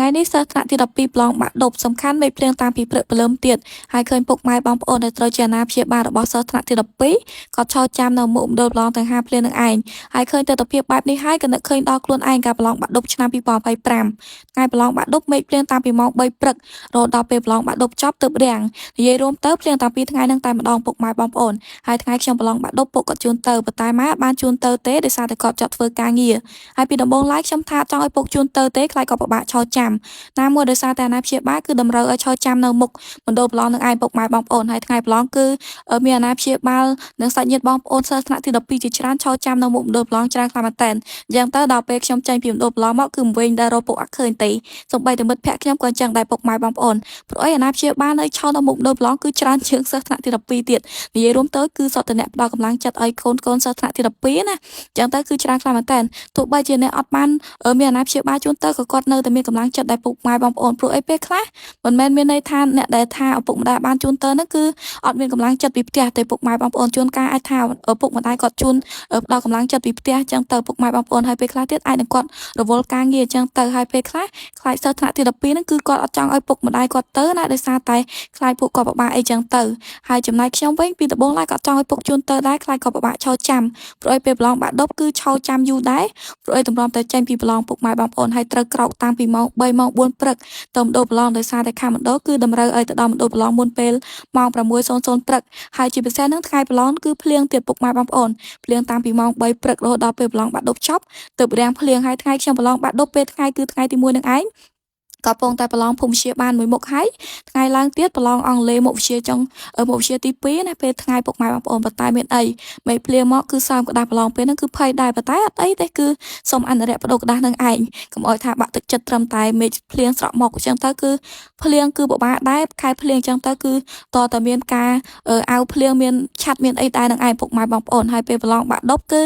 ថ្ងៃនេះសិស្សថ្នាក់ទី12ប្រឡងបាក់ឌុបសំខាន់មេភ្លៀងតាមពីព្រឹកព្រលឹមទៀតហើយឃើញពុកម៉ែបងប្អូនដែលត្រូវជាអាណាព្យាបាលរបស់សិស្សថ្នាក់ទី12ក៏ឆោតចាំនៅមុខមណ្ឌលប្រឡងទាំង5ភ្លៀងនឹងឯងហើយឃើញទស្សនវិជ្ជាបែបនេះហើយក៏នឹកឃើញដល់ខ្លួនឯងការប្រឡងបាក់ឌុបឆ្នាំ2025ថ្ងៃប្រឡងបាក់ឌុបមេភ្លៀងតាមពីម៉ោង3ព្រឹករហូតដល់ពេលប្រឡងបាក់ឌុបចប់ទើបរាំងនិយាយរួមទៅភ្លៀងតាំងពីថ្ងៃនឹងតែម្ដងពុកម៉ែបងប្អូនហើយថ្ងៃខ្ញុំប្រឡងបាក់ឌុបពុកក៏ជូនទៅប៉ុន្តែម៉ែបានជូនទៅទេដោយសារតែគាត់ចាត់ធ្វើការងារហើយពីដំបូងឡើយខ្ញុំថាចង់ឲ្យពុកជូនទៅទេខ្លាចគាត់ពិបាកឆោតចាំណាមួយដោយសារតែអាណាព្យាបាលគឺតម្រូវឲ្យឆោតចាំនៅមុខមណ្ឌលប្រឡងនឹងឯងពុកម៉ែបងប្អូនហើយថ្ងៃប្រឡងគឺមានអាណាព្យាបាលនិងសាច់ញាតិបងប្អូនសិស្សថ្នាក់ទី12ជាច្រើនឆោតចាំនៅមុខមណ្ឌលប្រឡងច្រើនខ្លាំងមែនតើអញ្ចឹងទៅដល់ពេលខ្ញុំចេញពីមណ្ឌលប្រឡងមកគឺមិនវិញដែលរកពុកអត់ឃើញទេសូម្បីតែមិត្តភក្តិខ្ញុំក៏អញ្ចឹងដែរពុកម៉ែបងប្អូនព្រោះអីអាណាព្យាបាលនៅឆោតនៅមុខមណ្ឌលប្រឡងគឺច្រើនជាងសិស្សថ្នាក់ទី12ទៀតនិយាយរួមទៅគឺសុទ្ធតែអ្នកផ្ដល់កម្លាំងចិត្តឲ្យកូនសិស្សថ្នាក់ទី12ណាអញ្ចឹងទៅគឺច្រើនខ្លាំងមែនតើទោះបីជាអ្នកអត់បានមានអាណាព្យាបាលជូនទៅក៏គាត់នៅតែមានកម្លាំងចិត្តដែរពុកម៉ែបងប្អូនព្រោះអីពេលខ្លះមិនមែនមានន័យថាអ្នកដែលថាឪពុកម្ដាយបានជូនទៅហ្នឹងគឺអត់មានកម្លាំងចិត្តពីផ្ទះទេពុកម៉ែបងប្អូនជួនកាលអាចថាឪពុកម្ដាយគាត់ជូនផ្ដល់កម្លាំងចិត្តពីផ្ទះអញ្ចឹងទៅពុកម៉ែបងប្អូនហើយពេលខ្លះទៀតអាចនឹងគាត់រវល់ការងារអញ្ចឹងទៅហើយពេលខ្លះខ្លាចសិស្សថ្នាក់ទី12ហ្នឹងគឺគាត់អត់ចង់ឲ្យពុកម្ដាយគាត់ទៅណាដោយសារតែខ្លាចពួកគាត់ពិបាកអីចឹងទៅហើយចំណែកខ្ញុំវិញពីដំបូងឡើយក៏ចង់ឲ្យពុកជូនទៅដែរខ្លាចគាត់ពិបាកឆោតចាំព្រោះឲ្យពេលប្រឡងបាក់ឌុបគឺឆោតចាំយូរដែរព្រោះឲ្យតម្រាំតែចេញពីប្រឡងពុកម៉ែបងប្អូនហើយត្រូវក្រោកតាំងពីម៉ោង3ម៉ោង4ព្រឹកទៅមណ្ឌលប្រឡងដោយសារតែខាងមណ្ឌលគឺតម្រូវឲ្យទៅដល់មណ្ឌលប្រឡងមុនពេលម៉ោង6:00ព្រឹកហើយជាពិសេសហ្នឹងថ្ងៃប្រឡងគឺភ្លៀងទៀតពុកម៉ែបងប្អូនភ្លៀងតាំងពីម៉ោង3ព្រឹករហូតដល់ពេលប្រឡងបាក់ឌុបចប់ទើបរាំងភ្លៀងហើយថ្ងៃខ្ញុំប្រឡងបាក់ឌុបពេលថ្ងៃគឺថ្ងៃទី1នឹងឯងក៏ពងតែប្រឡងភូមិវិទ្យាបានមួយមុខហើយថ្ងៃឡើងទៀតប្រឡងអង់គ្លេសមុខវិទ្យាចុងមុខវិទ្យាទី2ណាពេលថ្ងៃពុកម៉ែបងប្អូនប៉ុន្តែមានអីមេភ្លៀងមកគឺសើមក្តាស់ប្រឡងពេលហ្នឹងគឺភ័យដែរប៉ុន្តែអត់អីទេគឺសុំអនុរិយបដូរក្តាស់នឹងឯងកុំអោយថាបាក់ទឹកចិត្តត្រឹមតែមេភ្លៀងស្រក់មកអញ្ចឹងទៅគឺភ្លៀងគឺពិបាកដែរខែភ្លៀងអញ្ចឹងទៅគឺតតែមានការអាវភ្លៀងមានឆាត់មានអីដែរនឹងឯងពុកម៉ែបងប្អូនហើយពេលប្រឡងបាក់ឌុបគឺ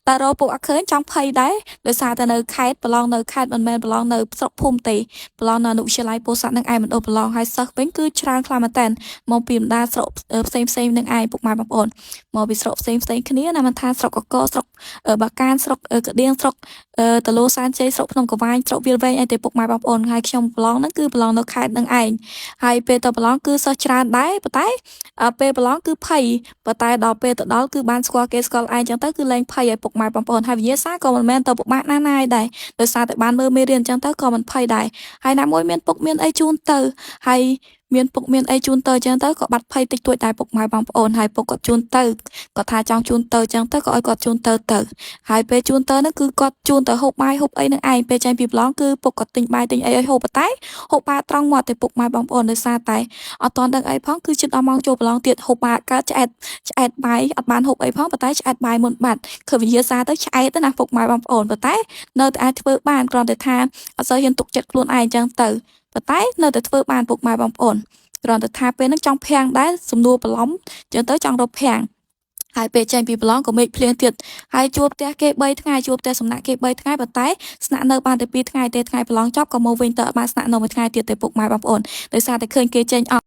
តែរកពុកអត់ឃើញចង់ភ័យដែរដោយសារតែនៅខេត្តប្រឡងនៅខេត្តមិនមែនប្រឡងនៅស្រុកភូមិទេប្រឡងនៅអនុវិទ្យាល័យពោធិ៍សាត់នឹងឯងមណ្ឌលប្រឡងហើយសិស្សវិញគឺច្រើនខ្លាំងមែនតើមកពីបណ្ដាស្រុកផ្សេងនឹងឯងពុកម៉ែបងប្អូនមកពីស្រុកផ្សេងគ្នាណាមិនថាស្រុកកកស្រុកបាកានស្រុកកដៀងស្រុកតឡូសានជ័យស្រុកភ្នំកវាញស្រុកវាលវែងអីទេពុកម៉ែបងប្អូនហើយខ្ញុំប្រឡងហ្នឹងគឺប្រឡងនៅខេត្តនឹងឯងហើយពេលទៅប្រឡងគឺសិស្សច្រើនដែរប៉ុន្តែពេលប្រឡងគឺភ័យប៉ុន្តែដល់ពេលទៅដល់គឺបានស្គាល់គេស្គាល់ឯងចឹងទៅគឺលែងភ័យឲ្យពុកម៉ែបងប្អូនហើយវិញ្ញាសាក៏មិនមែនទៅពិបាកណាស់ដែរដោយសារតែបានមើលមេរៀនចឹងទៅក៏មិនភ័យដែរហើយណាមួយមានពុកមានអីជូនទៅហើយមានពុកមានអីជូនទៅចឹងទៅក៏បាត់ភ័យតិចតួចដែរពុកម៉ែបងប្អូនហើយពុកក៏ជូនទៅគាត់ថាចង់ជូនទៅចឹងទៅក៏ឲ្យគាត់ជូនទៅហើយពេលជូនទៅហ្នឹងគឺគាត់ជូនទៅហូបបាយហូបអីនឹងឯងពេលចេញពីប្រឡងគឺពុកក៏ទិញបាយទិញអីឲ្យហូបប៉ុន្តែហូបបាយត្រង់មាត់ទេពុកម៉ែបងប្អូនដោយសារតែអត់តន់ដឹងអីផងគឺជិតដល់ម៉ោងចូលប្រឡងទៀតហូបបាយកើតឆ្អែតបាយអត់បានហូបអីផងប៉ុន្តែឆ្អែតបាយមុនបាត់គឺវិញ្ញាសាទៅឆ្អែតទៅណាពុកម៉ែបងប្អូនប៉ុន្តែនៅតែអាចធ្វើបានគ្រាន់តែថាអត់សូវហ៊ានទុកចិត្តខ្លួនឯងចឹងទៅប៉ុន្តែនៅតែធ្វើបានពុកម៉ែបងប្អូនគ្រាន់តែថាពេលហ្នឹងចង់ភាំងដែរសំនួរបន្លំចឹងទៅចង់រកភាំងហើយពេលចេញពីប្រឡងក៏មេឃភ្លៀងទៀតហើយជួបផ្ទះគេ3ថ្ងៃជួបផ្ទះសំណាក់គេ3ថ្ងៃប៉ុន្តែស្នាក់នៅបានតែ2ថ្ងៃទេថ្ងៃប្រឡងចប់ក៏មកវិញទៅអត់បានស្នាក់នៅមួយថ្ងៃទៀតទេពុកម៉ែបងប្អូនដោយសារតែឃើញគេចេញអស់